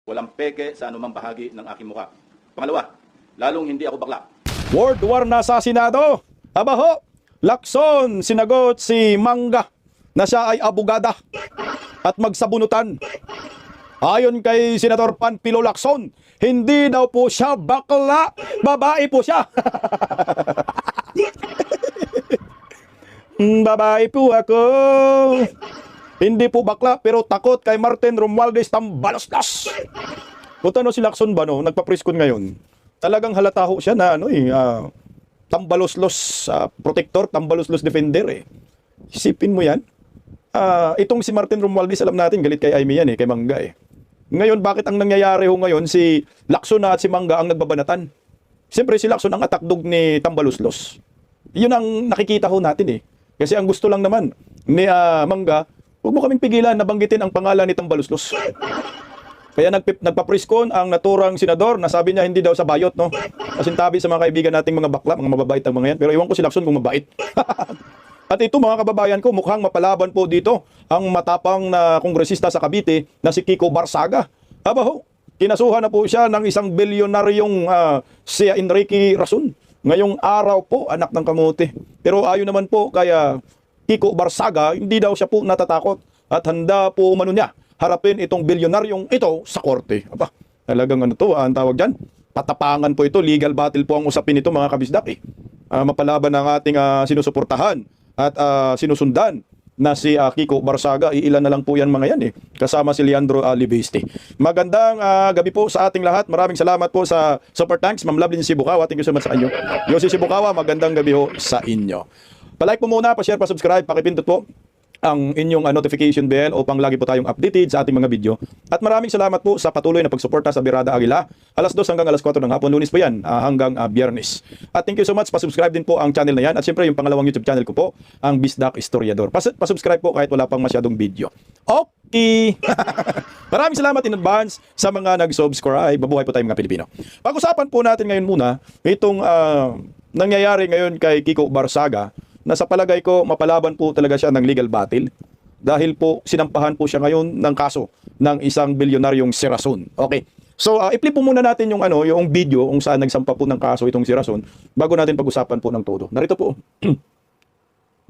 Walang peke sa anumang bahagi ng aking mukha. Pangalawa, lalong hindi ako bakla. World War na sa Senado. Abaho, Lacson sinagot si Mangga na siya ay abogada at magsabunutan. Ayon kay Senador Panfilo Lacson, hindi daw po siya bakla, babae po siya. Babae po ako. Hindi po bakla pero takot kay Martin Romualdez Tambaloslos. Punta no si Lacson ba no, nagpa-preskon ngayon. Talagang halata ho siya na Tambaloslos protector, Tambaloslos defender eh. Isipin mo yan. Itong si Martin Romualdez, alam natin galit kay Aimee yan eh, kay Mangga eh. Ngayon, bakit ang nangyayari ho ngayon si Lacson at si Mangga ang nagbabanatan? Siyempre si Lacson ang atakdog ni Tambaloslos. Yun ang nakikita ho natin eh. Kasi ang gusto lang naman ni Mangga, huwag mo kaming pigilan na banggitin ang pangalan ni Tambaloslos. Kaya nagpa-preskon ang naturang senador na sabi niya hindi daw sa bayot, no? Kasintabi sa mga kaibigan nating mga bakla, mga mababait ang mga yan. Pero iwan ko si Lacson kung mabait. At ito mga kababayan ko, mukhang mapalaban po dito ang matapang na kongresista sa Cavite na si Kiko Barsaga. Abaho, kinasuhan na po siya ng isang bilyonaryong si Enrique Rason. Ngayong araw po, anak ng kamote. Pero ayon naman po kaya Kiko Barsaga, hindi daw siya po natatakot at handa po umano niya harapin itong bilyonaryong ito sa korte. Aba, talagang ano to, ang tawag dyan? Patapangan po ito, legal battle po ang usapin nito mga kabisdak eh. Mapalaban ng ating sinusuportahan at sinusundan na si Kiko Barsaga. Iilan na lang po yan mga yan eh. Kasama si Leandro Libeste. Magandang gabi po sa ating lahat. Maraming salamat po sa super thanks. Ma'am Lovelyn Sibukawa, thank you so much sa inyo. Yossi Sibukawa, magandang gabi ho sa inyo. Palike po muna, pa-share, pa-subscribe, pakipindot po ang inyong notification bell upang lagi po tayong updated sa ating mga video. At maraming salamat po sa patuloy na pagsuporta sa Birada Aguila. Alas 2 hanggang alas 4 ng hapon, Lunes po yan, hanggang Biyernes. At thank you so much, pa-subscribe din po ang channel na yan. At siyempre yung pangalawang YouTube channel ko po, ang Bisdak Historiador. Pa-subscribe po kahit wala pang masyadong video. Okay! Maraming salamat in advance sa mga nag-subscribe. Mabuhay po tayong mga Pilipino. Pag-usapan po natin ngayon muna itong nangyayari ngayon kay Kiko Barsaga, na sa palagay ko mapalaban po talaga siya ng legal battle dahil po sinampahan po siya ngayon ng kaso ng isang bilyonaryong si Rason. Okay. So i-play po muna natin yung yung video kung saan nagsampa po ng kaso itong si Rason bago natin pag-usapan po ng todo. Narito po.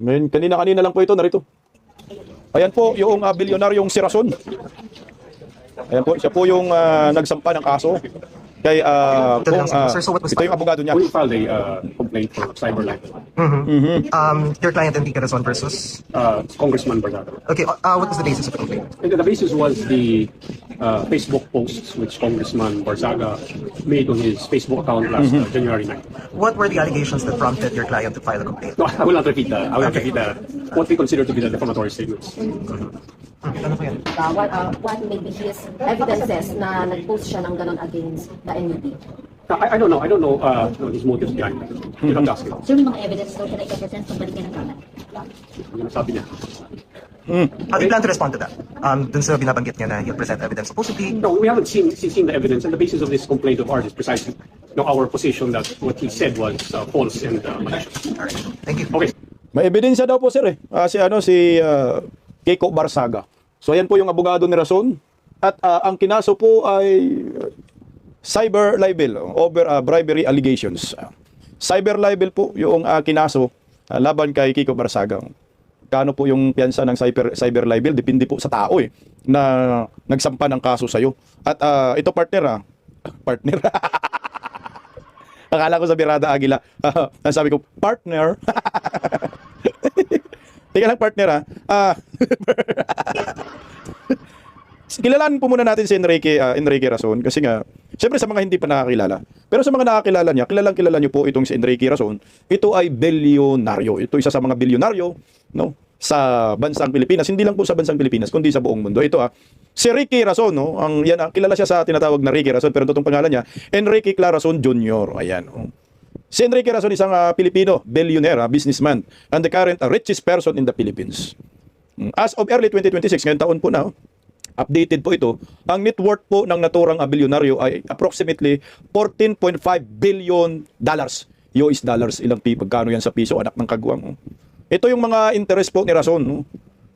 Ngayon kanina lang po ito, narito. Ayan po yung bilyonaryong si Rason. Ayan po, siya po yung nagsampa ng kaso kay ito yung abogado niya. We filed a complaint for cyber libel. Your client Enrique Razon versus. Congressman Barzaga. Okay, what is the basis of the complaint? And the basis was the Facebook posts which Congressman Barzaga made on his Facebook account last January 9th. What were the allegations that prompted your client to file a complaint? No, I will not repeat that. I will not repeat that. What we consider to be the defamatory statements. Ano po yan? What may be his evidences na nag-post siya ng ganon against the NUP? I don't know. I don't know his motives behind that. You have to ask him. So, may mga evidence daw siya na i-present pagbalik niya ng kanan. Ano sabi niya? How do you plan to respond to that? Dun sa binabanggit niya na he'll present evidence supposedly. No, we haven't seen the evidence, and the basis of this complaint of ours is precisely our position that what he said was false and malicious. Alright, thank you. Okay. May ebidensya daw po sir eh. Si Kiko Barsaga. So ayan po yung abogado ni Rason at ang kinaso po ay cyber libel over bribery allegations. Cyber libel po yung kinaso laban kay Kiko Barsaga. Kano po yung piyansa ng cyber libel? Depende po sa tao eh na nagsampa ng kaso sa iyo. At ito partner partner. Akala ko sa Birada Aguila. Sabi ko partner. Teka lang partner Kilalanin po muna natin si Enrique Rason kasi nga, syempre sa mga hindi pa nakakilala. Pero sa mga nakakilala niya, kilala niyo po itong si Enrique Rason. Ito ay bilyonaryo. Ito isa sa mga bilyonaryo, no, sa bansang Pilipinas. Hindi lang po sa bansang Pilipinas, kundi sa buong mundo. Ito si Ricky Rason, no, kilala siya sa tinatawag na Ricky Rason, pero totoong pangalan niya, Enrique Clarason Jr. Ayan. Si Enrique Rason isang Pilipino, billionaire, businessman, and the current richest person in the Philippines. As of early 2026, ngayong taon po na, updated po ito, ang net worth po ng naturang bilyonaryo ay approximately $14.5 billion. US dollars, ilang pagkano yan sa piso, anak ng kagwang. Ito yung mga interest po ni Rason.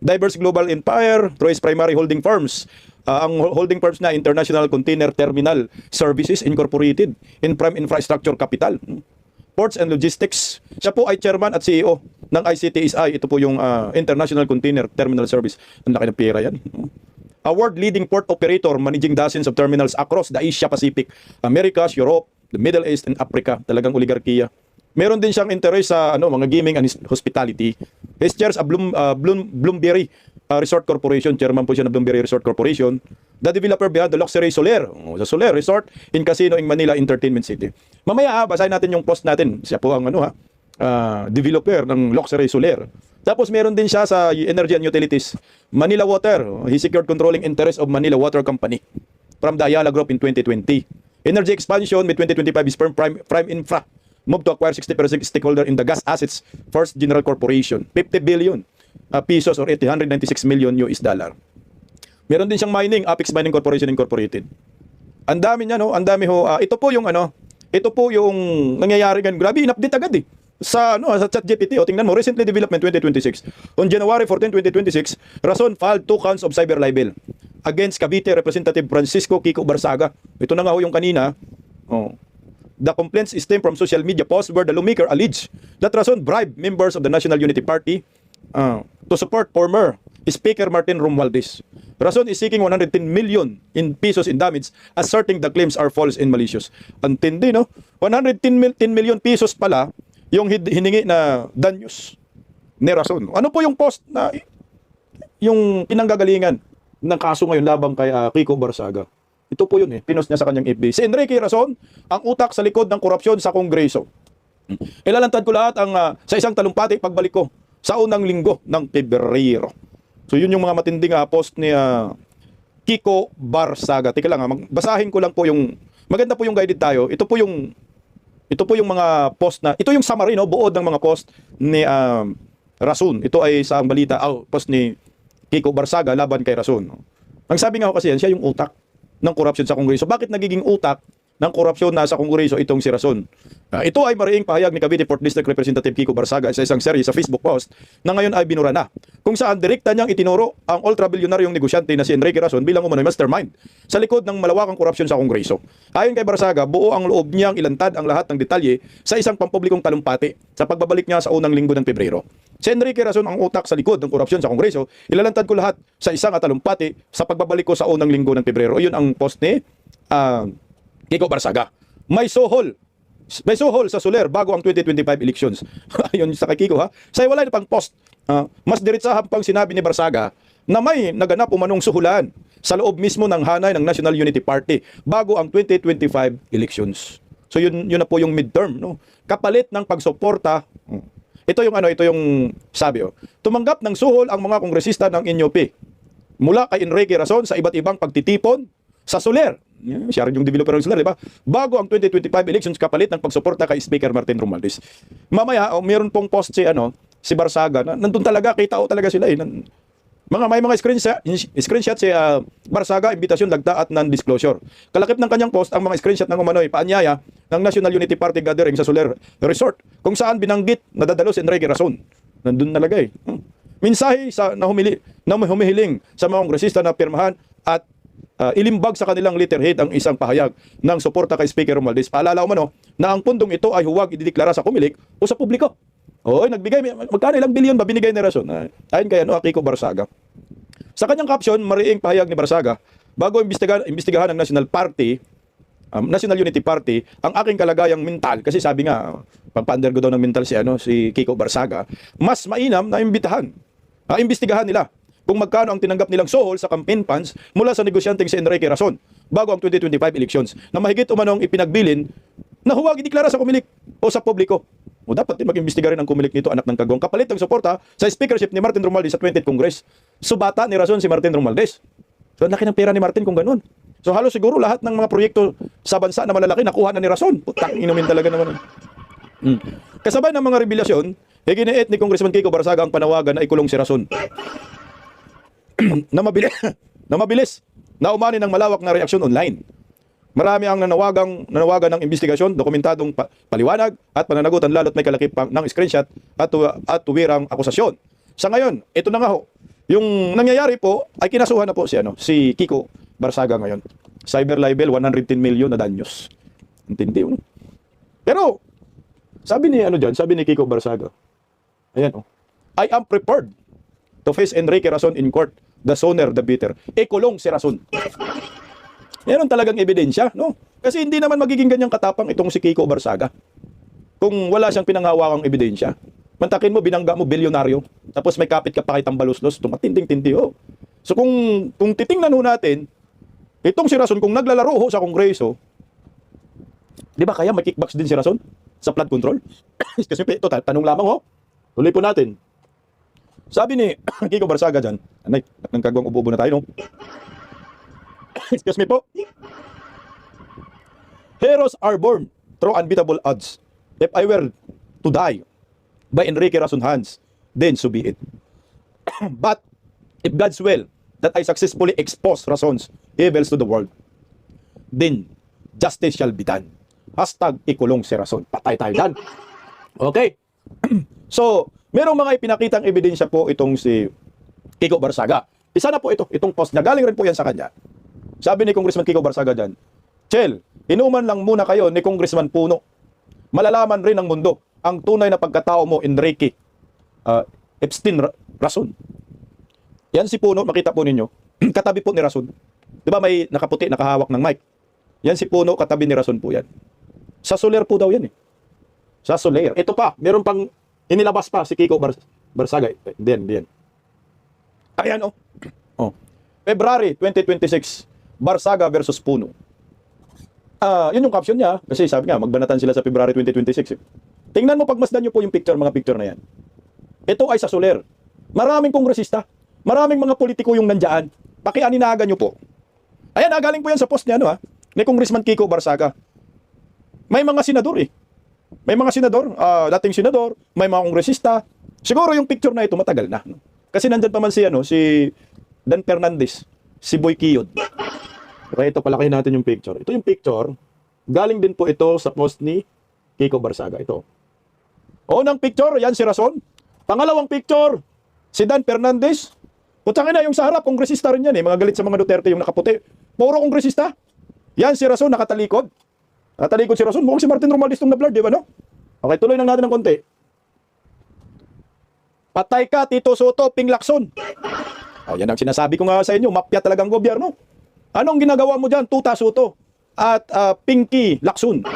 Diverse Global Empire, through its primary holding firms, ang holding firms na International Container Terminal Services Incorporated, Prime Infrastructure Capital, Ports and Logistics. Siya po ay chairman at CEO ng ICTSI. Ito po yung International Container Terminal Service. Ang laki ng pera yan. Award leading port operator managing dozens of terminals across the Asia Pacific, Americas, Europe, the Middle East and Africa. Talagang oligarkiya. Meron din siyang interest sa mga gaming and hospitality. His chairs a Bloomberry Resort Corporation. Chairman po siya ng Bloomberry Resort Corporation. The developer behind the Luxury Soler, the Soler Resort in Casino in Manila Entertainment City. Mamaya basahin natin yung post natin. Siya po ang developer ng Luxury Soler. Tapos meron din siya sa Energy and Utilities. Manila Water, he secured controlling interest of Manila Water Company from the Ayala Group in 2020. Energy expansion with 2025 is Prime Infra moved to acquire 60% stakeholder in the gas assets First General Corporation. 50 billion pesos or 896 million US dollar. Meron din siyang mining, Apex Mining Corporation Incorporated. Ang dami niya, no? Ang dami ho. Ito po yung nangyayari ngayon. Grabe, in-update agad eh. Sa ChatGPT, tingnan mo, recently development 2026. On January 14, 2026, Rason filed 2 counts of cyber libel against Cavite Representative Francisco Kiko Barsaga. Ito na nga ho yung kanina. The complaints stem from social media posts where the lawmaker alleged that Rason bribed members of the National Unity Party to support former Speaker Martin Romualdez. Rason is seeking 110 million in pesos in damage, asserting the claims are false and malicious. Ang tindi, no? 110 million pesos pala yung hiningi na danyos ni Rason. Ano po yung post na yung pinanggagalingan ng kaso ngayon labang kay Kiko Barsaga? Ito po yun pinost niya sa kanyang FB. Si Enrique Rason, ang utak sa likod ng korupsyon sa Kongreso. Ilalantad ko lahat sa isang talumpati pagbalik ko sa unang linggo ng Pebrero. So yun yung mga matinding post ni Kiko Barsaga. Teka lang, basahin ko lang po yung maganda po yung guided tayo. Ito po yung mga post na, ito yung summary, no, buod ng mga post ni Rason. Ito ay sa balita, post ni Kiko Barsaga laban kay Rason. Ang sabi nga ko kasi yan, siya yung utak ng korupsyon sa Kongreso. Bakit nagiging utak ng korupsyon na sa Kongreso itong si Rason? Ito ay mariing pahayag ni Cavite 4th District Representative Kiko Barsaga sa isang series sa Facebook post na ngayon ay binura na, kung saan direkta niyang itinuro ang ultra-bilyonaryong negosyante na si Enrique Rason bilang umano'y mastermind sa likod ng malawakang korupsyon sa Kongreso. Ayon kay Barsaga, buo ang loob niyang ilantad ang lahat ng detalye sa isang pampublikong talumpati sa pagbabalik niya sa unang linggo ng Pebrero. Si Enrique Rason ang utak sa likod ng korupsyon sa Kongreso. Ilalantad ko lahat sa isang talumpati sa pagbabalik ko sa unang linggo ng Pebrero. Iyon ang post ni Kiko Barsaga. May sohol sa Soler bago ang 2025 elections. Ayun sa kay Kiko Sa iwalay na pang post, mas diretsahan pang sinabi ni Barsaga na may naganap umanong suhulan sa loob mismo ng hanay ng National Unity Party bago ang 2025 elections. So yun na po yung midterm, no? Kapalit ng pagsuporta. Ito yung sabi, tumanggap ng suhol ang mga kongresista ng NUP mula kay Enrique Rason sa iba't ibang pagtitipon sa Soler. Siya rin yung developer ng Soler, di ba? Bago ang 2025 elections, kapalit ng pagsuporta kay Speaker Martin Romualdez. Mamaya, meron pong post si Barsaga na nandun talaga, kitao talaga sila may mga screenshot si Barsaga, imbitasyon, lagta at non-disclosure. Kalakip ng kanyang post ang mga screenshot ng umano'y paanyaya ng National Unity Party gathering sa Soler Resort, kung saan binanggit na dadalo si Enrique Rason. Nandun talaga Mensahe na humihiling sa mga kongresista na pirmahan at ilimbag sa kanilang letterhead ang isang pahayag ng suporta kay Speaker Romualdez. Paalala umano na ang pundong ito ay huwag idideklara sa kumilik o sa publiko. Nagbigay, magkano ilang bilyon ba binigay ni Rason? Ayon kay Kiko Barsaga. Sa kanyang caption, mariing pahayag ni Barsaga, bago imbestigahan ng National Unity Party, ang aking kalagayang mental, kasi sabi nga, pagpa-undergo daw ng mental si Kiko Barsaga, mas mainam na imbestigahan nila kung magkano ang tinanggap nilang sohol sa campaign funds mula sa negosyanteng si Enrique Rason bago ang 2025 elections na mahigit umanong ipinagbilin na huwag ideklara sa kumilik o sa publiko. Dapat din mag-imbestiga rin ang kumilik nito, anak ng kagong, kapalit ng suporta sa speakership ni Martin Romualdez sa 20th Congress. Subata ni Rason si Martin Romualdez. So, laki ng pera ni Martin kung ganun. So, halos siguro lahat ng mga proyekto sa bansa na malalaki nakuha na ni Rason. Putang inumin talaga naman. Kasabay ng mga revelasyon, iginiit ni Congressman Kiko Barsaga ang panawagan na ikulong si Rason. na mabilis na umani ng malawak na reaksyon online. Marami ang nanawagan ng investigasyon, dokumentadong paliwanag at pananagutan, lalo't may kalakip ng screenshot at tuwirang akusasyon. Sa ngayon, ito na nga Yung nangyayari po ay kinasuhan na po si Kiko Barsaga ngayon. Cyber libel 110 million na danyos. Intindi mo. Pero sabi ni sabi ni Kiko Barsaga. Ayan I am prepared to face Enrique Razon in court. The sooner the better. Kulong si Razon. Meron talagang ebidensya, no? Kasi hindi naman magiging ganyang katapang itong si Kiko Barsaga. Kung wala siyang pinanghawakang ebidensya. Mantakin mo, binangga mo, bilyonaryo. Tapos may kapit ka pa kitang baluslos. Tumatinding-tindi, So kung titingnan ho natin, itong si Razon, kung naglalaro ho sa Kongreso, di ba kaya may kickbacks din si Razon sa flood control? Kasi ito, tanong lamang Tuloy po natin. Sabi ni Kiko Barsaga dyan, anay, nang kagawang ubo na tayo, no? Excuse me po. Heroes are born through unbeatable odds. If I were to die by Enrique Razon hands, then so be it. But if God's will that I successfully expose Razon's evils to the world, then justice shall be done. Hashtag ikulong si Razon. Patay tayo dyan. Okay. So, merong mga ipinakitang ebidensya po itong si Kiko Barsaga. Isa na po itong post niya. Galing rin po yan sa kanya. Sabi ni Congressman Kiko Barsaga dyan, Chel, inuman lang muna kayo ni Congressman Puno. Malalaman rin ng mundo ang tunay na pagkatao mo, Enrique Epstein Razon. Yan si Puno, makita po ninyo. Katabi po ni Razon. Di ba may nakaputi, nakahawak ng mic? Yan si Puno, katabi ni Razon po yan. Sa Soler po daw yan Sa Soler. Ito pa, meron pang inilabas pa si Kiko Barsaga. Hindi yan. Ayan February 2026, Barsaga versus Puno. Yun yung caption niya. Kasi sabi nga, magbanatan sila sa February 2026. Tingnan mo, pagmasdan nyo po yung mga picture na yan. Ito ay sa Soler. Maraming kongresista. Maraming mga politiko yung nandyan. Pakianinagan nyo po. Ayan, galing po yan sa post niya, ni Congressman Kiko Barsaga. May mga senador May mga senador, dating senador, may mga kongresista. Siguro yung picture na ito matagal na. No? Kasi nandyan pa man si Dan Fernandez, si Boy Kiyod. Okay, ito palaki natin yung picture. Ito yung picture. Galing din po ito sa post ni Kiko Barsaga. Ito. Unang picture, yan si Razon. Pangalawang picture, si Dan Fernandez. Putsangin na yung sa harap, kongresista rin yan Mga galit sa mga Duterte yung nakaputi. Puro kongresista. Yan si Razon, nakatalikod. Natalikod si Razon. Mukhang si Martin Romualdez itong na-blurred, di ba, no? Okay, tuloy lang natin ng konti. Patay ka, Tito Soto, Ping Lacson. Yan ang sinasabi ko nga sa inyo. Mafia talagang gobyerno. Anong ginagawa mo dyan, Tuta Soto? At Pinky Lacson.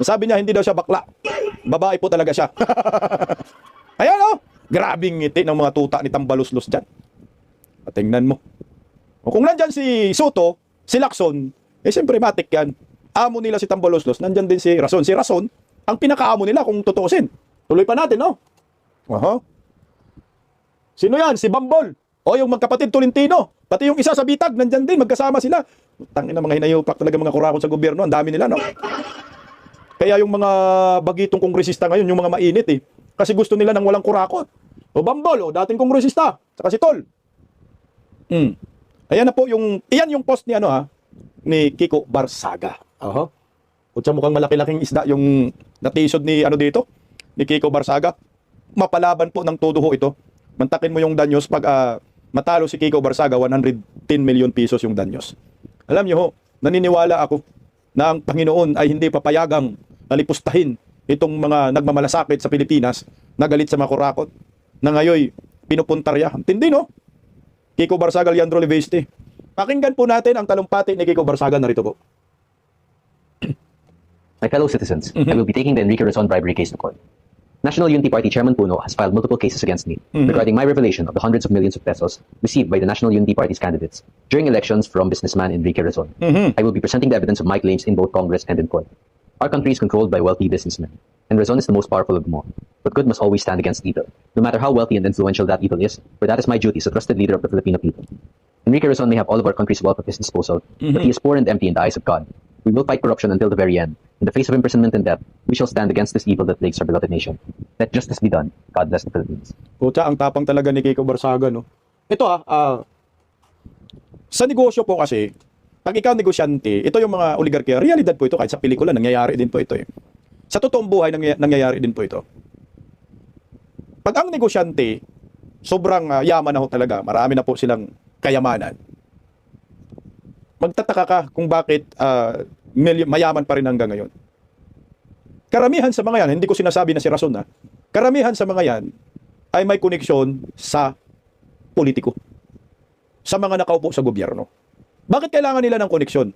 Sabi niya, hindi daw siya bakla. Babae po talaga siya. Ayan, grabing ngiti ng mga tuta ni Tambaluslos dyan. At tingnan mo. Kung nandyan si Soto, si Lacson, siyempre matik yan. Amo nila si Tambaluslos, nandyan din si Razon. Si Razon, ang pinakaamo nila kung tutuusin. Tuloy pa natin, Sino yan? Si Bambol. O yung magkapatid Tolentino. Pati yung isa sa Bitag, nandyan din, magkasama sila. Tangina mga hinayupak talaga mga kurakot sa gobyerno. Ang dami nila, no? Kaya yung mga bagitong kongresista ngayon, yung mga mainit, Kasi gusto nila ng walang kurakot. O Bambol, dating kongresista. Saka si Tol. Ayan na po iyan yung post ni ni Kiko Barsaga. Kutsa mukhang malaki-laking isda yung natisod ni dito, ni Kiko Barsaga. Mapalaban po ng todo ho ito. Mantakin mo yung danyos pag matalo si Kiko Barsaga, 110 million pesos yung danyos. Alam niyo naniniwala ako na ang Panginoon ay hindi papayagang nalipustahin itong mga nagmamalasakit sa Pilipinas na galit sa mga kurakot na ngayon pinupuntarya. Tindi, no? Kiko Barsaga, Leandro Leveste. Pakinggan po natin ang talumpati ni Kiko Barsaga. Narito po. My fellow citizens, I will be taking the Enrique Razon bribery case to court. National Unity Party Chairman Puno has filed multiple cases against me regarding my revelation of the hundreds of millions of pesos received by the National Unity Party's candidates during elections from businessman Enrique Razon. I will be presenting the evidence of my claims in both Congress and in court. Our country is controlled by wealthy businessmen, and Razon is the most powerful of them all. But good must always stand against evil, no matter how wealthy and influential that evil is, for that is my duty as a trusted leader of the Filipino people. Enrique Razon may have all of our country's wealth at his disposal, but he is poor and empty in the eyes of God. We will fight corruption until the very end. In the face of imprisonment and death, we shall stand against this evil that plagues our beloved nation. Let justice be done. God bless the Philippines. Puta, ang tapang talaga ni Kiko Barsaga, no? Ito sa negosyo po kasi, pag ikaw negosyante, ito yung mga oligarkya, realidad po ito, kahit sa pelikula, nangyayari din po ito. Sa totoong buhay, nangyayari din po ito. Pag ang negosyante sobrang yaman na ho talaga. Marami na po silang kayamanan. Magtataka ka kung bakit mayaman pa rin hanggang ngayon. Karamihan sa mga yan, hindi ko sinasabi na si Rason na, karamihan sa mga yan ay may koneksyon sa politiko. Sa mga nakaupo sa gobyerno. Bakit kailangan nila ng koneksyon?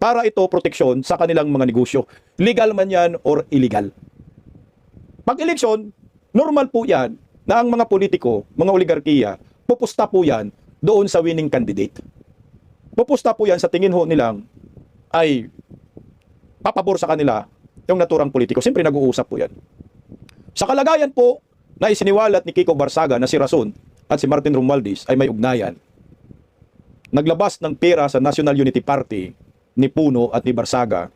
Para ito proteksyon sa kanilang mga negosyo. Legal man yan or illegal. Pag eleksyon, normal po yan na ang mga politiko, mga oligarkiya, pupusta po yan doon sa winning candidate. Pupusta po yan sa tingin ho nilang ay papabor sa kanila yung naturang politiko. Siyempre nag-uusap po yan. Sa kalagayan po na isiniwalat ni Kiko Barsaga na si Rason at si Martin Romualdez ay may ugnayan. Naglabas ng pera sa National Unity Party ni Puno at ni Barsaga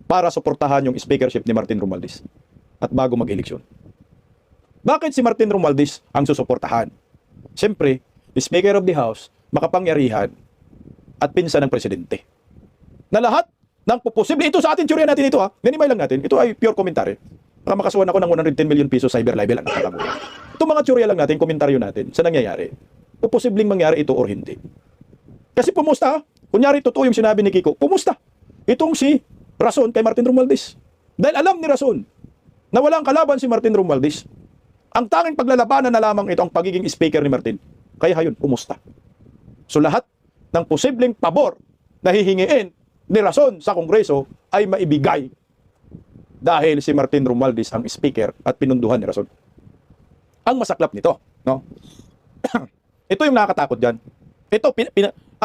para suportahan yung speakership ni Martin Romualdez at bago mag-eleksyon. Bakit si Martin Romualdez ang susuportahan? Siyempre, Speaker of the House, makapangyarihan at pinsan ng presidente. Na lahat ng posible, ito sa atin, teorya natin ito ha, minimay lang natin, ito ay pure commentary. Baka makasuhan ako ng 110 million pesos cyber libel. Ito mga teorya lang natin, komentaryo natin sa nangyayari. O posibleng mangyari ito or hindi. Kasi pumusta, kunyari totoo yung sinabi ni Kiko, pumusta itong si Rason kay Martin Romualdez. Dahil alam ni Rason na walang kalaban si Martin Romualdez. Ang tanging paglalabanan na lamang ito ang pagiging speaker ni Martin. Kaya hayun, pumusta. So lahat ng posibleng pabor na hihingiin ni Rason sa Kongreso ay maibigay dahil si Martin Romualdez ang speaker at pinunduhan ni Rason. Ang masaklap nito, no? Ito yung nakakatakot dyan. Ito,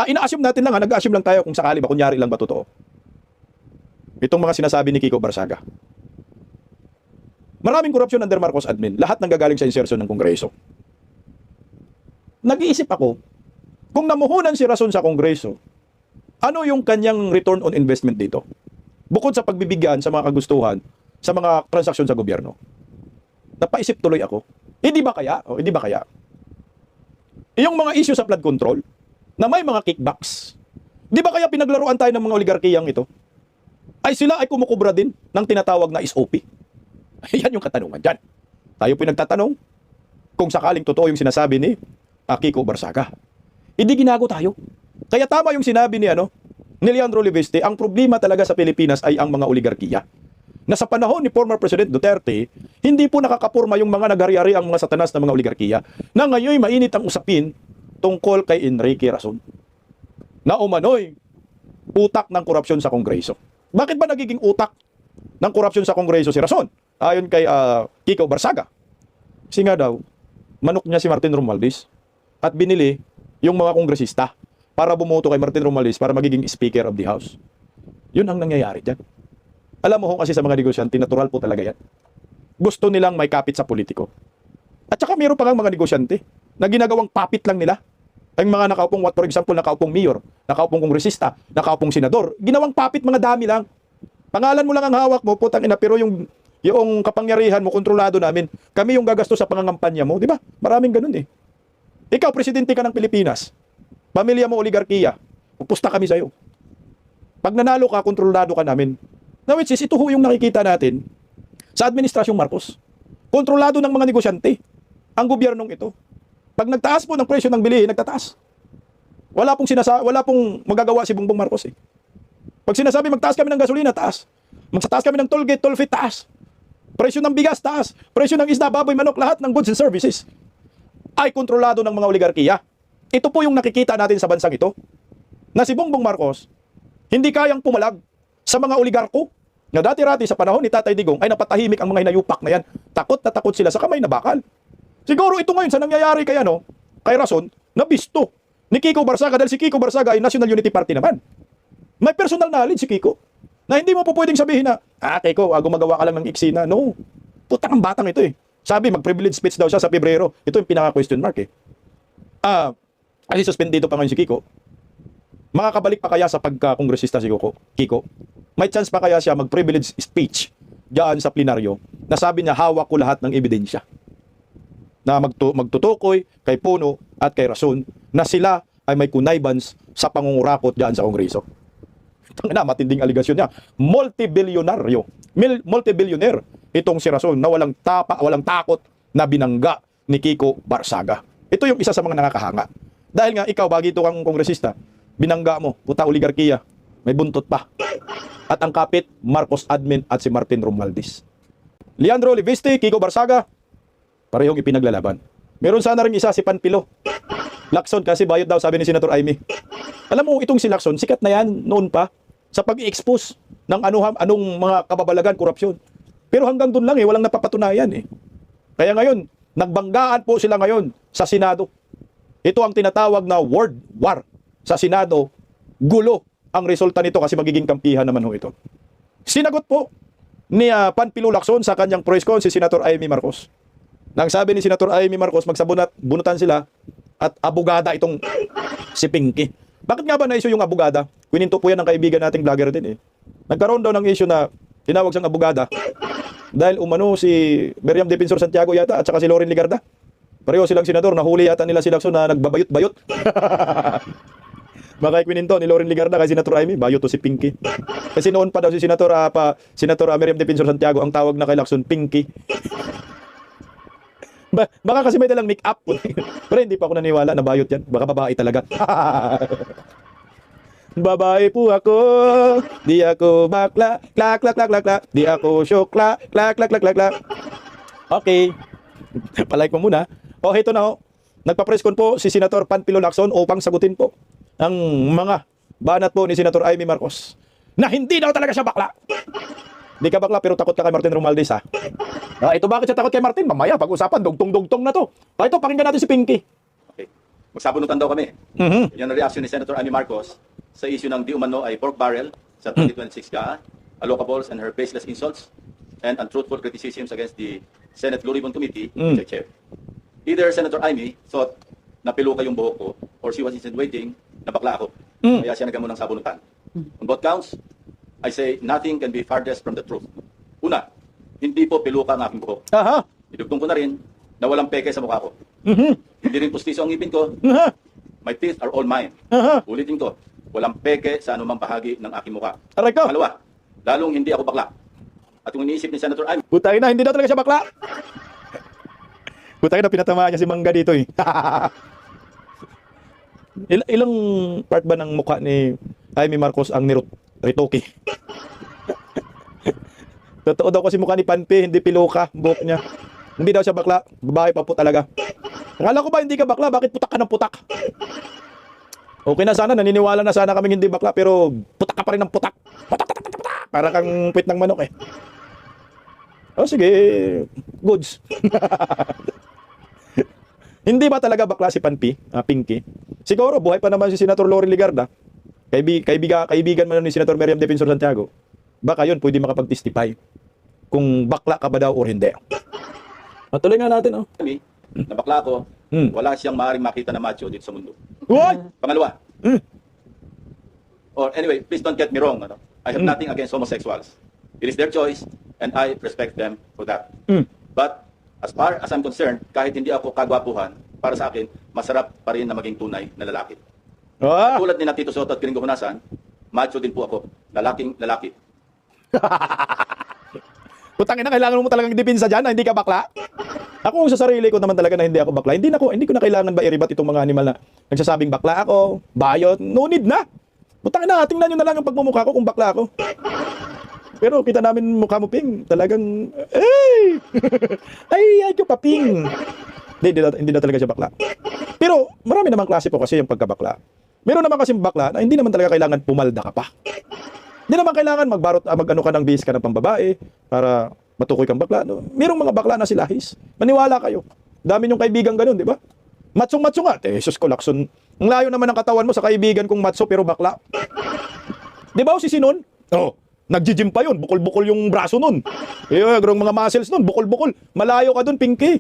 ina-assume natin lang, nag-assume lang tayo kung sakali ba, kunyari lang ba totoo. Itong mga sinasabi ni Kiko Barsaga. Maraming korupsyon under Marcos admin. Lahat nang gagaling sa insertion ng Kongreso. Nag-iisip ako, kung namuhunan si Rason sa Kongreso, ano yung kanyang return on investment dito? Bukod sa pagbibigyan sa mga kagustuhan, sa mga transaksyon sa gobyerno. Napaisip tuloy ako, hindi ba kaya? O hindi ba kaya? Yung mga issue sa flood control, na may mga kickbacks, di ba kaya pinaglaruan tayo ng mga oligarkiyang ito? Ay sila ay kumukubra din ng tinatawag na SOP. Yan yung katanungan dyan. Tayo pinagtatanong kung sakaling totoo yung sinasabi ni Kiko Barsaga. Hindi ginago tayo. Kaya tama yung sinabi ni Leandro Leveste, ang problema talaga sa Pilipinas ay ang mga oligarkiya. Na sa panahon ni former President Duterte, hindi po nakakapurma yung mga naghari-hari ang mga satanas na mga oligarkiya na ngayon mainit ang usapin tungkol kay Enrique Rason. Na umano'y utak ng korupsyon sa Kongreso. Bakit ba nagiging utak ng korupsyon sa Kongreso si Rason? Ayon kay Kiko Barsaga. Kasi nga daw, manok niya si Martin Romualdez at binili yung mga kongresista para bumoto kay Martin Romualdez para magiging Speaker of the House. Yun ang nangyayari dyan. Alam mo kasi sa mga negosyante, natural po talaga yan. Gusto nilang may kapit sa politiko. At saka mayroon pa nga mga negosyante na ginagawang papit lang nila. Ang mga nakaupong, for example, nakaupong mayor, nakaupong kongresista, nakaupong senador, ginawang papit mga dami lang. Pangalan mo lang ang hawak mo, putang ina, pero yung kapangyarihan mo, kontrolado namin. Kami yung gagastos sa pangangampanya mo, di ba? Maraming ganun eh. Ikaw, presidente ka ng Pilipinas. Pamilya mo, oligarkiya. Pupusta kami sa'yo. Pag nanalo ka, kontrolado ka namin. Now, which is, ito ho yung nakikita natin sa Administrasyong Marcos. Kontrolado ng mga negosyante ang gobyernong ito. Pag nagtaas po ng presyo ng bilihin, nagtataas. Wala pong magagawa si Bongbong Marcos eh. Pag sinasabi magtaas kami ng gasolina, taas. Magtataas kami ng toll gate, toll fee, taas. Presyo ng bigas, taas. Presyo ng isda, baboy, manok, lahat ng goods and services ay kontrolado ng mga oligarkiya. Ito po yung nakikita natin sa bansang ito. Na si Bongbong Marcos, hindi kayang pumalag sa mga oligarko na dati-rati sa panahon ni Tatay Digong ay napatahimik ang mga hinayupak na yan. Takot na takot sila sa kamay na bakal. Siguro ito ngayon sa nangyayari kay Rason, nabisto ni Kiko Barsaga dahil si Kiko Barsaga ay National Unity Party naman. May personal knowledge si Kiko na hindi mo po pwedeng sabihin na, Kiko, gumagawa ka lang ng eksena. No. Putang ang batang ito eh. Sabi, mag-privilege speech daw siya sa Pebrero. Ito yung pinaka-question mark eh. Kasi suspendido pa ngayon si Kiko. Makakabalik pa kaya sa pagka-kongresista si Kiko? May chance pa kaya siya mag-privilege speech diyan sa plenaryo na sabi niya, hawak ko lahat ng ebidensya na magtutukoy kay Puno at kay Rason na sila ay may connivance sa pangungurakot diyan sa Kongreso. Tangina, matinding aligasyon niya. Multi-billionaire itong si Rason na walang takot na binangga ni Kiko Barsaga. Ito yung isa sa mga nakakahanga. Dahil nga ikaw, bagito kang kongresista, binangga mo, puta oligarkiya, may buntot pa. At ang kapit, Marcos admin at si Martin Romualdez. Leandro Leviste, Kiko Barsaga, parehong ipinaglalaban. Meron sana rin isa si Panpilo. Lacson kasi bayot daw, sabi ni Senator Amy. Alam mo, itong si Lacson, sikat na yan noon pa sa pag-i-expose ng anong mga kababalagan, korupsyon. Pero hanggang doon lang walang napapatunayan Kaya ngayon, nagbanggaan po sila ngayon sa Senado. Ito ang tinatawag na word war sa Senado. Gulo ang resulta nito kasi magiging kampihan naman ito. Sinagot po ni Panpilo Lacson sa kanyang press con si Senator Amy Marcos. Nang sabi ni Senator Amy Marcos, bunutan sila at abogada itong si Pinky. Bakit nga ba na-issue yung abogada? Kuninto po yan ng kaibigan nating vlogger din Nagkaroon daw ng issue na tinawag siyang abogada dahil umano si Miriam Defensor Santiago yata at saka si Loren Ligarda. Pareho silang senador, nahuli yata nila si Lacson na nagbabayot-bayot. Baka ikwininto ni Loren Ligarda kay Senator Amy, bayot to si Pinky. Kasi noon pa daw si Senator Miriam Defensor Santiago, ang tawag na kay Lacson, Pinky. Baka kasi may dalang make-up. Pero hindi pa ako naniwala na bayot yan. Baka babae talaga. Babae po ako, di ako bakla, klak, klak, klak, klak, klak. Di ako syokla, klak, klak, klak, klak, klak. Okay. Palike mo muna. Ito na Nagpa-press con po si Senator Panpilo Lacson upang sagutin po ang mga banat po ni Senator Amy Marcos na hindi daw talaga siya bakla. Di ka bakla pero takot ka kay Martin Romualdez ito bakit siya takot kay Martin? Mamaya pag-usapan, dugtong-dugtong na to. Ito, pakinggan natin si Pinky. Okay. Magsabunutan daw kami. Yan ang reaction ni Senator Amy Marcos sa issue ng di umano ay pork barrel sa 2026 GAA, allocables and her baseless insults, and untruthful criticisms against the Senate Blue Ribbon Committee, which I chair. Either Senator Amy thought na piluka yung buhok ko or she was insinuating na bakla ako. Kaya siya nagamo ng sabunutan. On both counts, I say nothing can be farthest from the truth. Una, hindi po piluka ang aking buhok. Idugtong ko na rin na walang peke sa mukha ko. Hindi rin pustiso ang ngipin ko. My teeth are all mine. Ulitin ko, walang peke sa anumang bahagi ng aking mukha. Aray ko! Pangalawa, lalong hindi ako bakla. At kung iniisip ni Senator Amy, Putangin na, hindi daw talaga siya bakla. Putangin na, pinatamaan niya si Mangga dito Ilang part ba ng mukha ni Amy Marcos ang ritoke? Totoo daw kasi mukha ni Panpi, hindi piluka, buhok niya. Hindi daw siya bakla, babae pa po talaga. Akala ko ba hindi ka bakla, bakit putak ka ng putak? Okay na sana, naniniwala na sana kaming hindi bakla, pero putak ka pa rin ng putak. Putak, putak, putak, putak. Para kang puwit ng manok sige, goods. Hindi ba talaga bakla si Panpi, Pinky? Siguro, buhay pa naman si Senator Loren Ligarda. Kaibigan man ni Senator Miriam Defensor Santiago. Baka yun, pwede makapag-testify kung bakla ka ba daw o hindi. Matuloy nga natin, na bakla ako, wala siyang maaaring makita na macho dito sa mundo. What? Pangalawa, or anyway, please don't get me wrong. I have nothing against homosexuals. It is their choice, and I respect them for that. But as far as I'm concerned, kahit hindi ako kagwapuhan, para sa akin, masarap pa rin na maging tunay na lalaki. Tulad ni Tito Soto at Gringo Hunasan, macho din po ako. Lalaking lalaki. Putangin na, kailangan mo talagang depensa dyan na hindi ka bakla? Ako sa sarili ko naman talaga na hindi ako bakla. Hindi ko na kailangan ba i-rebut itong mga animal na nagsasabing bakla ako, bayot, no need na. Putangin na, tingnan nyo na lang ang pagmumukha ko kung bakla ako. Pero kita namin mukha mo, Ping, talagang, ay, ko pa, Ping. Hindi na talaga siya bakla. Pero marami namang klase po kasi yung pagkabakla. Meron naman kasi bakla na hindi naman talaga kailangan pumalda ka pa. Hindi naman kailangan mag-ano ka ng bihis ka ng pambabae para matukoy kang bakla. No? Merong mga bakla na silahis. Maniwala kayo. Dami yung kaibigan ganun, di ba? Matsong-matso nga. Jesus ko, Lacson. Ang layo naman ng katawan mo sa kaibigan kong matso pero bakla. Di ba si Sinon? Nag-gym pa yun. Bukol-bukol yung braso nun. Yung mga muscles nun. Bukol-bukol. Malayo ka dun, Pinky.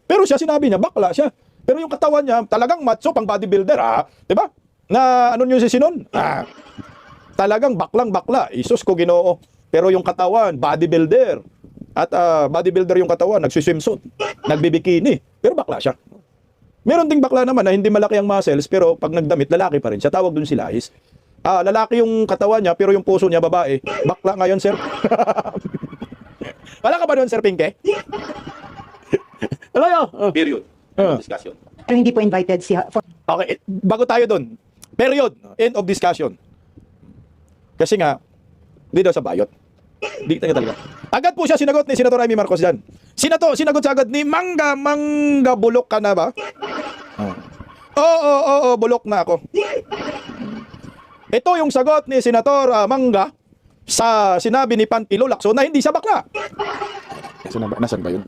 Pero siya sinabi niya, bakla siya. Pero yung katawan niya, talagang macho, pang bodybuilder, di ba? Na ano yun si Sinon? Talagang baklang-bakla. Isus ko, Ginoo. Pero yung katawan, bodybuilder. At bodybuilder yung katawan, nagsiswimsuit, nagbibikini. Pero bakla siya. Meron ding bakla naman na hindi malaki ang muscles, pero pag nagdamit, lalaki pa rin siya. Tawag dun si Lahis. Lalaki yung katawan niya, pero yung puso niya babae. Bakla ngayon, sir. Wala ka ba doon, Sir Pinky? Alayo. Period. End of discussion. Pero hindi po invited si Okay, bago tayo doon. Period. End of discussion. Kasi nga, hindi daw sa bayot. Hindi talaga. Agad po siya sinagot ni Senator Amy Marcos dyan. Sinagot siya agad ni Mangga, bulok ka na ba? Oo, bulok na ako. Ito yung sagot ni Senator Mangga sa sinabi ni Panpilo Lacson na hindi siya bakla. Nasaan ba yun?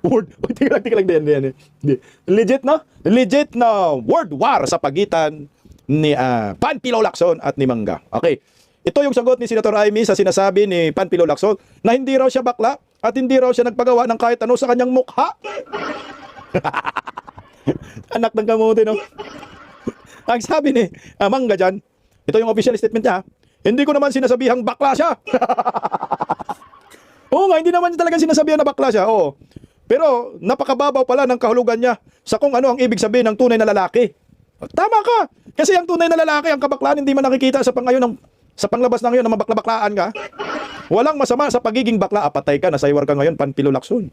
Word, tingnan din. Legit na word war sa pagitan ni Panpilo Lacson at ni Mangga. Okay. Ito yung sagot ni Senator Amy sa sinasabi ni Panpilo Lacson na hindi raw siya bakla at hindi raw siya nagpagawa ng kahit ano sa kanyang mukha. Anak ng kamote, no? Ang sabi ni Mangga dyan, ito yung official statement niya, hindi ko naman sinasabihang bakla siya. Oo nga, hindi naman talagang sinasabihan na bakla siya. Oo. Pero napakababaw pala ng kahulugan niya sa kung ano ang ibig sabihin ng tunay na lalaki. Tama ka. Kasi ang tunay na lalaki, ang kabaklaan, hindi man nakikita sa panglabas na ngayon na mabakla-baklaan ka. Walang masama sa pagiging bakla. Patay ka, nasaywar ka ngayon, Panpilo Lacson.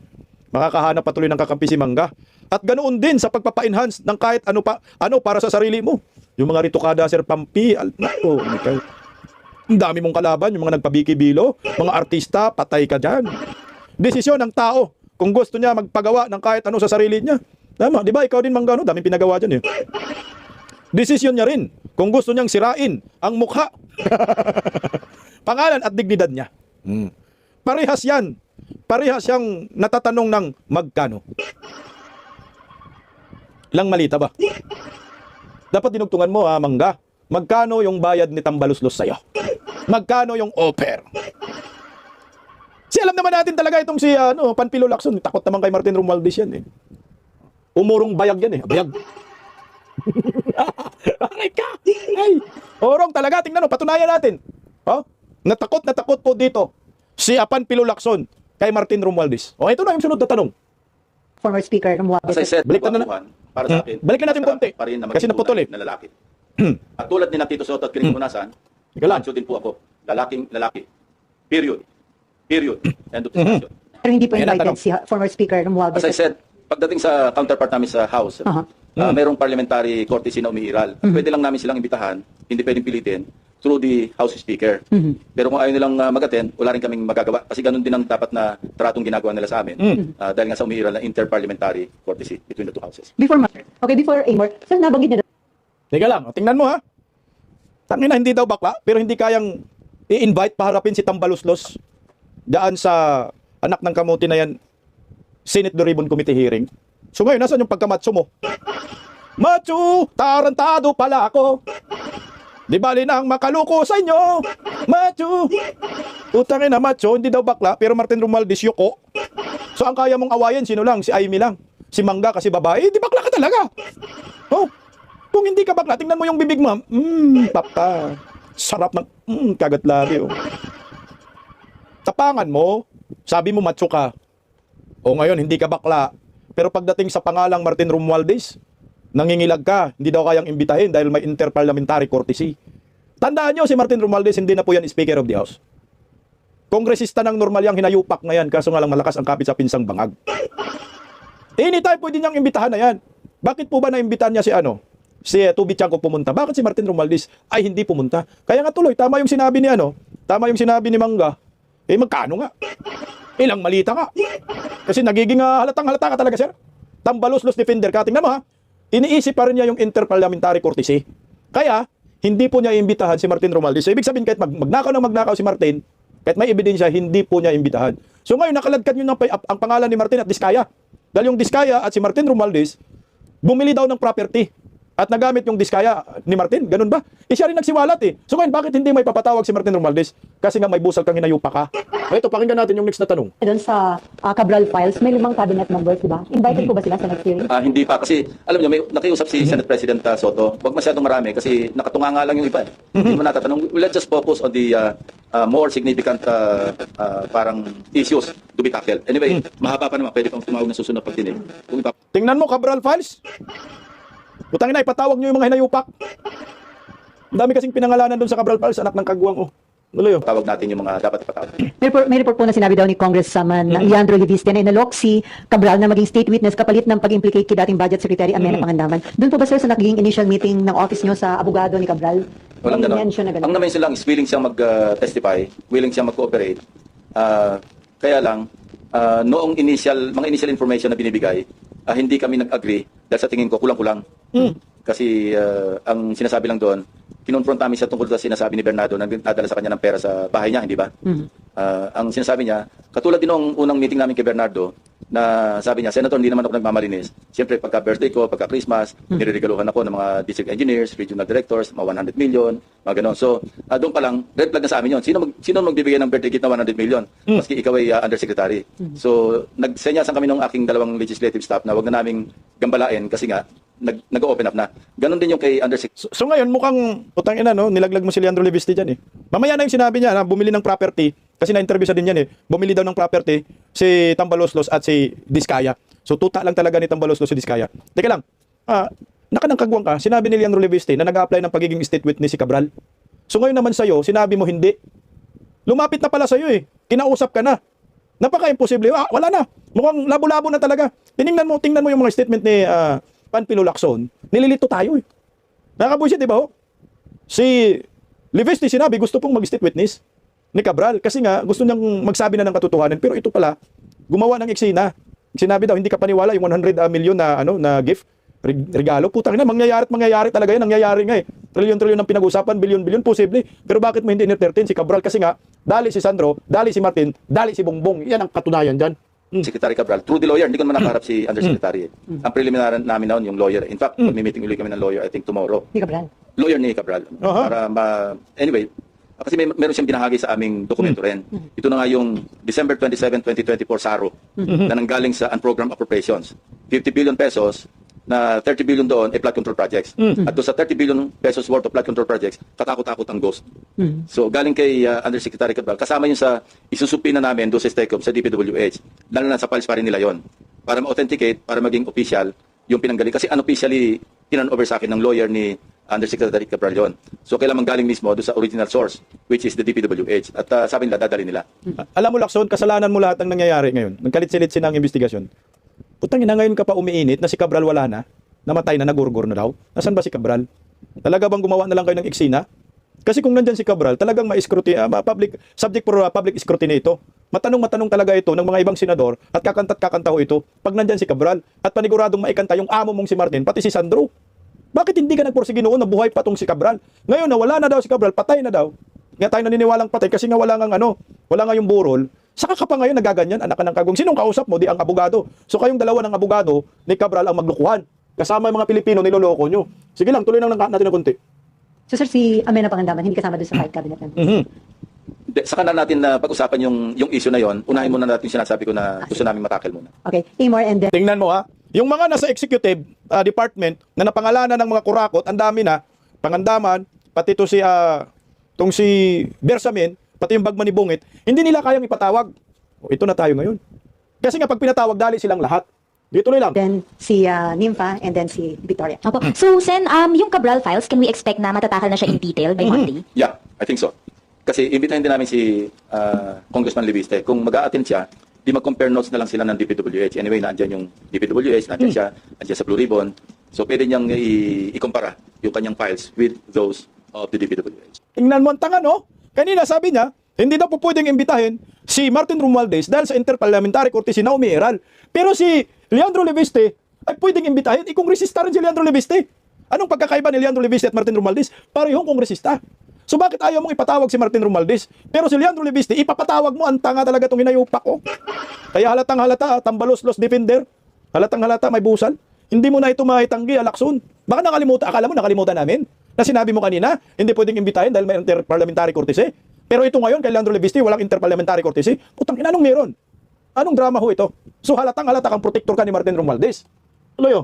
Makakahanap patuloy ng kakampi si Mangga. At ganoon din sa pagpapa-enhance ng kahit ano para sa sarili mo. Yung mga ritukada, Sir Pampi, ang dami mong kalaban, yung mga nagpabiki-bilo, mga artista, patay ka dyan. Desisyon ng tao kung gusto niya magpagawa ng kahit ano sa sarili niya. Tama, di ba? Ikaw din, Mangga, no? Daming pinagawa dyan, eh. Desisyon niya rin kung gusto niyang sirain ang mukha. Pangalan at dignidad niya. Parehas yan. Parehas siyang natatanong ng magkano. Lang malita ba? Dapat dinugtungan mo, Mangga. Magkano yung bayad ni Tambaluslos sa'yo? Magkano yung offer? Alam naman natin talaga itong si Panpilo Lacson. Takot naman kay Martin Romualdez yan, eh. Umurong bayag yan, eh. Bayag. Aray ka! Ay! Orong talaga. Tingnan mo, patunayan natin. Natakot po dito si Panpilo Lacson kay Martin Romualdez. Ito na yung sunod na tanong. former Speaker As Romualdez. I said, Balik na baguhan, para sa akin, Balikan natin konti. pa rin na Kasi naputol, eh. na lalaki. At tulad ni Tito Soto at Kiring Punasan, Ika lang. ansyo din po ako. Lalaking lalaki. Period. End of discussion. Pero hindi po Ayan ang invited tanong. si former Speaker Romualdez. As I said, pagdating sa counterpart namin sa House, mayroong parliamentary courtesy na umiiral. Pwede lang namin silang imbitahan, hindi pwedeng pilitin, through the House Speaker. Pero kung ayaw nilang mag-attend, wala rin kaming magagawa. Kasi ganun din ang dapat na tratong ginagawa nila sa amin. Dahil nga sa umiiral na interparliamentary courtesy between the two houses. Before Amor, sir, nabanggit niyo Teka lang, tingnan mo, ha. Tangina, hindi daw bakla, pero hindi kayang i-invite paharapin si Tambaluslos daan sa anak ng kamuti na yan, Senate Blue Ribbon Committee hearing. So ngayon, nasan yung pagkamacho mo? Macho, tarantado pala ako. Di bali na ang makaluko sa inyo. Macho. Utangin na, macho, hindi daw bakla, pero Martin Romualdez yuko. So ang kaya mong awayin, sino lang? Si Amy lang. Si Mangga kasi babae, di bakla ka talaga. Oh, kung hindi ka bakla, tingnan mo yung bibig mo. Papa. Sarap ng kagat labi, oh. Tapangan mo, sabi mo macho ka. O ngayon, hindi ka bakla. Pero pagdating sa pangalang Martin Romualdez, nangingilag ka, hindi daw kayang imbitahin dahil may interparliamentary courtesy. Tandaan nyo, si Martin Romualdez, hindi na po yan Speaker of the House. Kongresista ng normal yang hinayupak na yan, kaso nga lang malakas ang kapit sa pinsang bangag. Anytime pwede niyang imbitahan na yan. Bakit po ba naimbitahan niya si Tubi Tiangco pumunta? Bakit si Martin Romualdez ay hindi pumunta? Kaya nga tuloy, tama yung sinabi ni Mangga. Magkano nga? Ilang malita nga. Kasi nagiging halatang-halata ka talaga, sir. Tambaluslos defender ka. Tingnan mo, ha. Iniisip pa rin niya yung interparliamentary courtesy. Kaya, hindi po niya imbitahan si Martin Romualdez. So, ibig sabihin, kahit magnakaw si Martin, kahit may ebidensya, hindi po niya imbitahan. So, ngayon, nakaladkad nyo ang pangalan ni Martin at Diskaya. Dahil yung Diskaya at si Martin Romualdez, bumili daw ng property. At nagamit yung Diskaya ni Martin. Ganun ba? Siya rin nagsiwalat, eh. So ngayon, bakit hindi may papatawag si Martin Romualdez? Kasi nga may busag kang hinayupa ka. Ito, pakinggan natin yung next na tanong. doon sa Cabral Files, may 5 cabinet members, di ba? Invited po ba sila sa next hearing? Hindi pa kasi alam niyo may nakiusap si Senate President Soto. Wag masyadong marami kasi nakatunga nga lang yung iba. Hindi mo natatanong. Let's just focus on the more significant parang issues to be tackled. Anyway, mahaba pa naman. Pwede pang tumawag na susunod pagdinig. Tingnan mo, Cabral Files. Utangin na, ipatawag nyo yung mga hinayupak. Ang dami kasing pinangalanan doon sa Cabral Files, anak ng kagwang, oh. Tuloy, oh. Tawag natin yung mga dapat ipatawag. May report po na sinabi daw ni Congressman Leandro Leviste na inalok si Cabral na maging state witness kapalit ng pag-implicate kay dating Budget Secretary Amena Pangandaman. Doon po ba sir sa naging initial meeting ng office nyo sa abogado ni Cabral? Walang May ganon. mention na ganon? Ang naman lang is willing siyang mag-testify, willing siyang mag-cooperate. Kaya lang, noong mga initial information na binibigay, hindi kami nag-agree dahil sa tingin ko kulang-kulang. Kasi ang sinasabi lang doon, kinonfront namin siya tungkol sa sinasabi ni Bernardo na nagdadala sa kanya ng pera sa bahay niya, hindi ba? Ang sinasabi niya, katulad din noong unang meeting namin kay Bernardo, na sabi niya, Senator, hindi naman ako nagmamalinis. Siyempre, pagka birthday ko, pagka Christmas, nireregaluhan ako ng mga district engineers, regional directors, mga 100 million, mga ganon. So, doon pa lang, red flag na sa amin yun. Sino magbibigay ng birthday gift na 100 million? Maski ikaw ay undersecretary. So, nagsenyasan kami ng aking dalawang legislative staff na wag na naming gambalain kasi nga, nag-open up na. Ganon din yung kay undersecretary. So ngayon mukhang putang ina no, nilaglag mo si Leandro Leviste diyan eh. Mamaya na yung sinabi niya na bumili ng property kasi na-interview sa din yan eh. Bumili daw ng property si Tambaloslos at si Diskaya. So tuta lang talaga ni Tambaloslos si Diskaya. Teka lang. Nakanangkagwang ka, sinabi ni Leandro Leviste na nag-a-apply ng pagiging state witness si Cabral. So ngayon naman sa'yo, sinabi mo hindi. Lumapit na pala sa'yo eh. Kinausap ka na. Napaka-imposible. Wala na. Mukhang labo-labo na talaga. Tingnan mo yung mga statement ni Panfilo Lacson, nililito tayo eh. Nakakabuisit, di ba ho? Si Leviste sinabi, gusto pong mag-state witness ni Cabral kasi nga gusto niyang magsabi na ng katotohanan. Pero ito pala, gumawa ng eksena. Sinabi daw, hindi ka paniwala yung 100 million na gift, regalo. Putang ina, mangyayari talaga yan. Nangyayari nga eh. Trilyon-trilyon ang pinag-usapan, bilyon-bilyon, posible. Pero bakit mo hindi entertain si Cabral? Kasi nga, dali si Sandro, dali si Martin, dali si Bongbong. Yan ang katunayan dyan. Secretary Cabral, through the lawyer, hindi ko naman nakaharap si Undersecretary. Ang preliminary namin noon, yung lawyer. In fact, mag-meeting ulit kami ng lawyer, I think tomorrow. Ni Cabral. Lawyer ni Cabral. Para anyway, kasi meron siyang binahagi sa aming dokumento rin. Ito na nga yung December 27, 2024 SARO na nanggaling sa unprogrammed appropriations. 50 billion pesos na 30 billion doon ay flood control projects. At doon sa 30 billion pesos worth of flood control projects, katakot-takot ang ghost. So galing kay Undersecretary Cabral, kasama yun sa isusupina namin doon sa STECOM, sa DPWH. Lalo na sa files pa rin nila yon para ma-authenticate, para maging official yung pinanggaling. Kasi unofficially, tinan-over sa akin ng lawyer ni Undersecretary Cabral yon. So kailangan galing mismo doon sa original source, which is the DPWH. At sabi nila, dadali nila. Alam mo, Lacson, kasalanan mo lahat ng nangyayari ngayon. Nagkalit-silit ng investigasyon. Putang ina, ngayon ka pa umiinit na si Cabral wala na, namatay na, nagurgur na daw. Nasaan ba si Cabral? Talaga bang gumawa na lang kayo ng eksena? Kasi kung nandyan si Cabral, talagang subject for public scrutiny ito. Matanong talaga ito ng mga ibang senador at kakanta't-kakantaho ito pag nandyan si Cabral at paniguradong maikanta yung amo mong si Martin, pati si Sandro. Bakit hindi ka nagporsige noon na buhay pa tong si Cabral? Ngayon na wala na daw si Cabral, patay na daw. Nga tayo naniniwalang patay kasi nga wala nga yung burol. Saka ka pa ngayon nagaganyan, anak ka ng kagong. Sinong kausap mo? Di ang abogado. So kayong dalawa ng abogado ni Cabral ang maglukuhan. Kasama yung mga Pilipino, niloloko nyo. Sige lang, tuloy lang natin na konti. So sir, si Amena Pangandaman, hindi kasama doon sa fight cabinet natin? Saka na natin na pag-usapan yung issue na yon. Unahin muna natin yung sinasabi ko na gusto namin matakil muna. Okay, Timor and then... Tingnan mo ha, yung mga nasa executive department na napangalanan ng mga kurakot, ang dami na, Pangandaman, pati to si Bersamin, pati yung Bagman ni Bungit, hindi nila kayang ipatawag. Ito na tayo ngayon. Kasi nga pag pinatawag, dali silang lahat. Dito lang. Then si Nympha and then si Victoria. Opo. So, Sen, yung Cabral files, can we expect na matatakal na siya in detail by Monday? Yeah, I think so. Kasi imbitahin din namin si Congressman Leviste. Kung mag-a-attend siya, di mag-compare notes na lang sila ng DPWH. Anyway, naandyan yung DPWH, naandyan siya, naandyan sa Blue Ribbon. So pwede niyang i-kumpara yung kanyang files with those of the DPWH. Tingnan mo ang tanga, no? Kanina sabi niya, hindi daw po pwedeng imbitahin si Martin Romualdez dahil sa interparliamentary courtesy na umiiral. Pero si Leandro Leviste ay pwedeng imbitahin. Kongresista rin si Leandro Leviste. Anong pagkakaiba ni Leandro Leviste at Martin Romualdez? Parehong kongresista. So bakit ayaw mong ipatawag si Martin Romualdez? Pero si Leandro Leviste, ipapatawag mo, ang tanga talaga itong hinayupak ko. Kaya halatang halata, Tambaloslos defender. Halatang halata, may busal. Hindi mo na ito maitanggi, Lacson. Baka akala mo nakalimutan namin? Na sinabi mo kanina, hindi pwedeng imbitahin dahil may interparliamentary courtesy. Pero ito ngayon, kay Leandro Leviste, walang interparliamentary courtesy. Putang ina, anong meron? Anong drama ho ito? So halatang halata kang protector ka ni Martin Romualdez. Tuloy.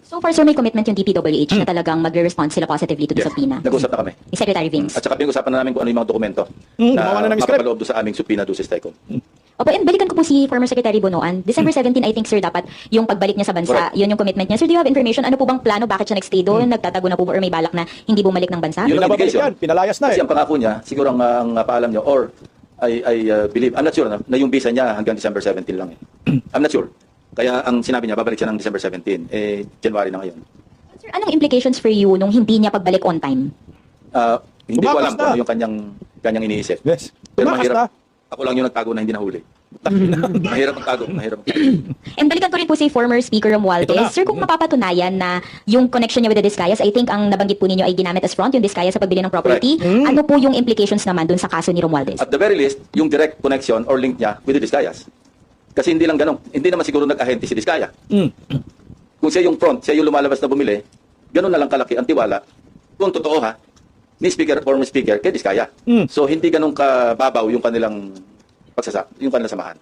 So far, sir, may commitment yung DPWH na talagang magre-respond sila positively to the subpoena. Nag-usap na kami. Ni Secretary Vince. At saka pinag-usapan na namin kung ano yung mga dokumento Gumawa na ng script. mapapaloob doon sa aming subpoena doon sa STECOM. Opo, and balikan ko po si former Secretary Bonoan. December 17, I think, sir, dapat yung pagbalik niya sa bansa, Correct. yun yung commitment niya. Sir, do you have information? Ano po bang plano? Bakit siya nagstay doon? Nagtatago na po ba or may balak na hindi bumalik ng bansa? Yun ang Pinababalik indication. yan, pinalayas na Kasi eh. ang pangako niya, siguro ang paalam niyo, or I believe, I'm not sure na yung visa niya hanggang December 17 lang eh. I'm not sure. Kaya ang sinabi niya, babalik siya ng December 17. January na ngayon. Sir, anong implications for you nung hindi niya pagbalik on time? Hindi ko Tumakas alam kung na. ano yung kanyang iniisip. Yes. Pero Tumakas mahirap. na. Ako lang yung nagtago na hindi nahuli. Mahirap magtago. Mahirap magtago. And balikan ko rin po si former Speaker Ito na. Romualdez. Sir, kung mapapatunayan na yung connection niya with the Discayas, I think ang nabanggit po ninyo ay ginamit as front, yung Discayas sa pagbili ng property. Ano po yung implications naman dun sa kaso ni Romualdez? At the very least, yung direct connection or link niya with the Discayas. Kasi hindi lang ganun. Hindi naman siguro nag-ahente si Discaya. Kung siya yung front, siya yung lumalabas na bumili, ganun na lang kalaki ang tiwala. Kung totoo ha, ni speaker, former speaker, kay Discaya. So hindi ganun kababaw yung kanilang yung kanilang samahan.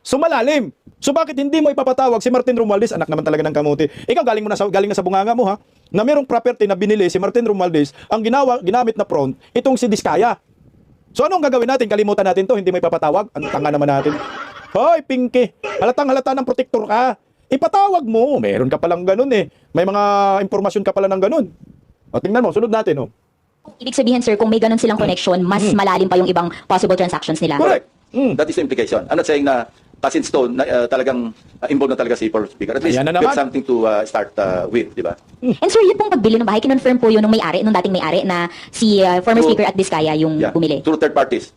So malalim. So bakit hindi mo ipapatawag si Martin Romualdez, anak naman talaga ng kamuti? Ikaw galing na sa bunganga mo ha, na merong property na binili si Martin Romualdez, ang ginamit na front, itong si Discaya. So anong gagawin natin? Kalimutan natin to, hindi mo ipapatawag? Ang tanga naman natin. Hoy, Pinky, halata ng protector ka. Ipatawag mo, meron ka palang ganun eh. May mga impormasyon ka pala ng ganun. O tingnan mo, sunod natin oh. Ibig sabihin, sir, kung may ganun silang connection, mas malalim pa yung ibang possible transactions nila. Correct. That is the implication. I'm not saying na cast in stone na talagang involved na talaga si former speaker. At least Ayan na we have naman. something to start with, di ba? And sir, yung pong pagbili ng bahay, kinonfirm po yun nung may-ari, nung dating may-ari, na si former Through- Speaker at Discaya yung Yeah. bumili. Through third parties.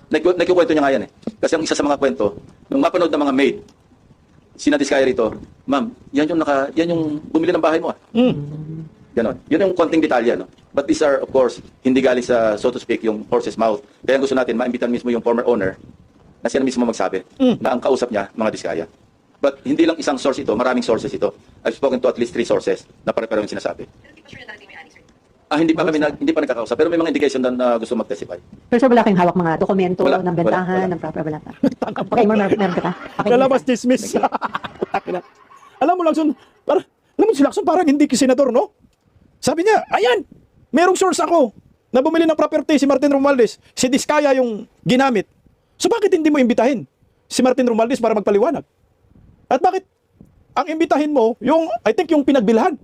Nagkukwento niya nga yan eh. Kasi ang isa sa mga kwento, nung mapanood ng mga maid, sinadiscaya rito, ma'am, yan yung bumili ng bahay mo ah. Ganon. Yun yung konting detalye, no? But these are, of course, hindi galing sa, so to speak, yung horse's mouth. Kaya gusto natin, maimbitan mismo yung former owner na siya na mismo magsabi na ang kausap niya, mga Diskaya. But hindi lang isang source ito, maraming sources ito. I've spoken to at least 3 sources na pare-pareho yung sinasabi. Hindi pa nagkakausap, pero may mga indication na gusto mag-testify. Pero sir, wala kayong hawak mga dokumento Wala, ng bentahan, wala. ng proper, wala pa. Okay, meron ka pa? Okay, Lalabas dismiss. Alam mo, Lacson, si Lacson parang hindi senador, no? Sabi niya, ayan, merong source ako na bumili ng property si Martin Romualdez. Si Discaya yung ginamit. So bakit hindi mo imbitahin si Martin Romualdez para magpaliwanag? At bakit ang imbitahin mo, I think yung pinagbilhan.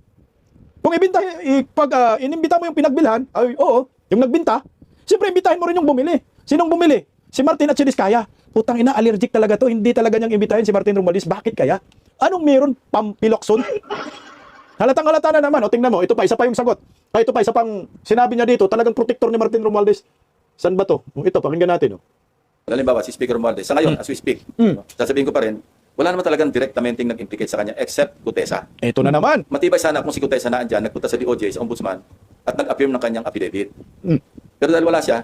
Kung inimbita mo yung pinagbilhan, ay oo, yung nagbinta, siyempre imbitahin mo rin yung bumili. Sinong bumili? Si Martin at si Discaya. Putang ina, allergic talaga to. Hindi talaga niyang imbitahin si Martin Romualdez. Bakit kaya? Anong meron? Pampilokson? Halatang-halata na naman. O tingnan mo, ito pa, isa pa yung sagot. Ito pa, isa pang sinabi niya dito, talagang protector ni Martin Romualdez. Saan ba to? Ito, pakinggan natin. Halimbawa, si Speaker Romualdez, sa ngayon, as we speak, sasabihin ko pa rin, wala naman talagang directamente nag-implicate sa kanya except Gutesa. Ito na naman. Matibay sana kung si Gutesa na andyan, nagpunta sa DOJ, sa Ombudsman, at nag-affirm ng kanyang affidavit. Pero dahil wala siya,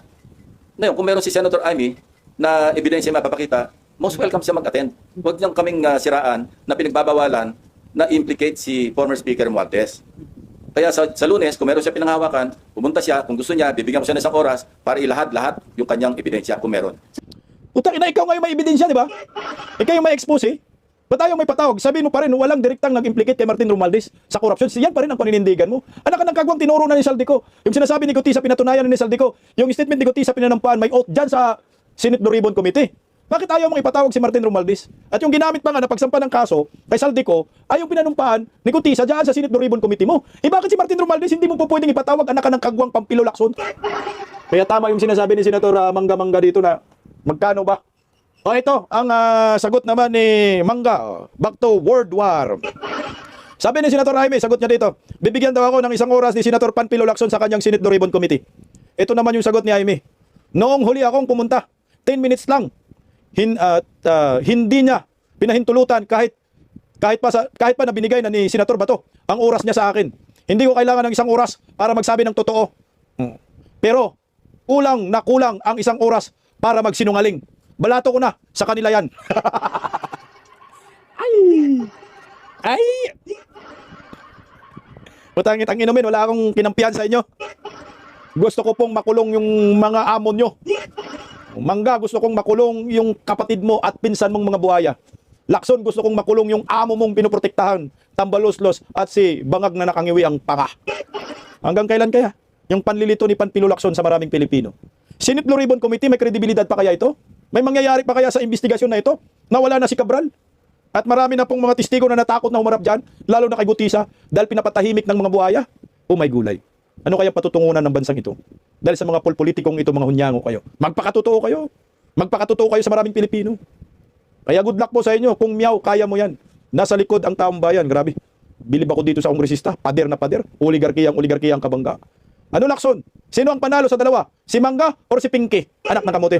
ngayon, kung meron si Senator Amy na ebidensya mapapakita, most welcome siya mag-attend. Huwag niyang kaming siraan na pinagbabawalan na implicate si former Speaker Romualdez. Kaya sa Lunes, kung meron siya pinanghawakan, pumunta siya, kung gusto niya, bibigyan ko siya ng isang oras para ilahad-lahat yung kanyang ebidensya kung meron. Putang ina, ikaw ngayon may ebidensya, di ba? Ikaw yung may expose, eh. Ba't ayaw may patawag? Sabihin mo pa rin, walang direktang nag-implicate kay Martin Romualdez sa korupsyon. Yan pa rin ang paninindigan mo. Anak ka ng kagwang tinuro na ni Saldico. Yung sinasabi ni Gutisa, pinatunayan na ni Saldico. Yung statement ni Gutisa, pinanampaan, may oath dyan sa Senate Blue Ribbon Committee. Bakit ayaw mong ipatawag si Martin Romualdez? At yung ginamit pa nga na pagsampa ng kaso kay Saldico, ay yung pinanumpaan ni Gutisa dyan sa Senate Blue Ribbon Committee mo. Bakit si Martin Romualdez hindi mo po pwedeng ipatawag, anak ka ng kagwang Pampilo Lacson? Kaya tama yung sinasabi ni Senator Mangga dito na magkano ba? O ito, ang sagot naman ni Mangga. Back to World War. Sabi ni Senator Jaime, sagot niya dito, bibigyan daw ako ng 1 oras ni Senator Panfilo Lacson sa kanyang Senate Blue Ribbon Committee. Ito naman yung sagot ni Jaime. Noong huli akong pumunta, 10 minutes lang. Hindi niya pinahintulutan kahit pa na binigay na ni Senator Bato ang oras niya sa akin. Hindi ko kailangan ng 1 oras para magsabi ng totoo. Pero kulang ang 1 oras para magsinungaling. Balato ko na sa kanila yan. Ay! Putangit ang inumin, wala akong kinampihan sa inyo. Gusto ko pong makulong yung mga amon nyo. Mangga, gusto kong makulong yung kapatid mo at pinsan mong mga buhaya. Lacson, gusto kong makulong yung amo mong pinoprotektahan. Tambaloslos at si bangag na nakangiwi ang panga. Hanggang kailan kaya? Yung panlilito ni Panfilo Lacson sa maraming Pilipino. Senate Blue Ribbon Committee, may kredibilidad pa kaya ito? May mangyayari pa kaya sa investigasyon na ito? Nawala na si Cabral? At marami na pong mga testigo na natakot na humarap dyan, lalo na kay Gutisa, dahil pinapatahimik ng mga buhaya. Oh my gulay. Ano kaya patutungunan ng bansang ito? Dahil sa mga politikong ito, mga hunyango kayo. Magpakatotoo kayo. Magpakatotoo kayo sa maraming Pilipino. Kaya good luck po sa inyo. Kung miyaw, kaya mo yan. Nasa likod ang taong bayan. Grabe. Bilib ako dito sa kongresista. Pader na pader. Oligarkiya ang kabangga. Ano, Lacson? Sino ang panalo sa dalawa? Si Mangga or si Pinky? Anak ng kamote.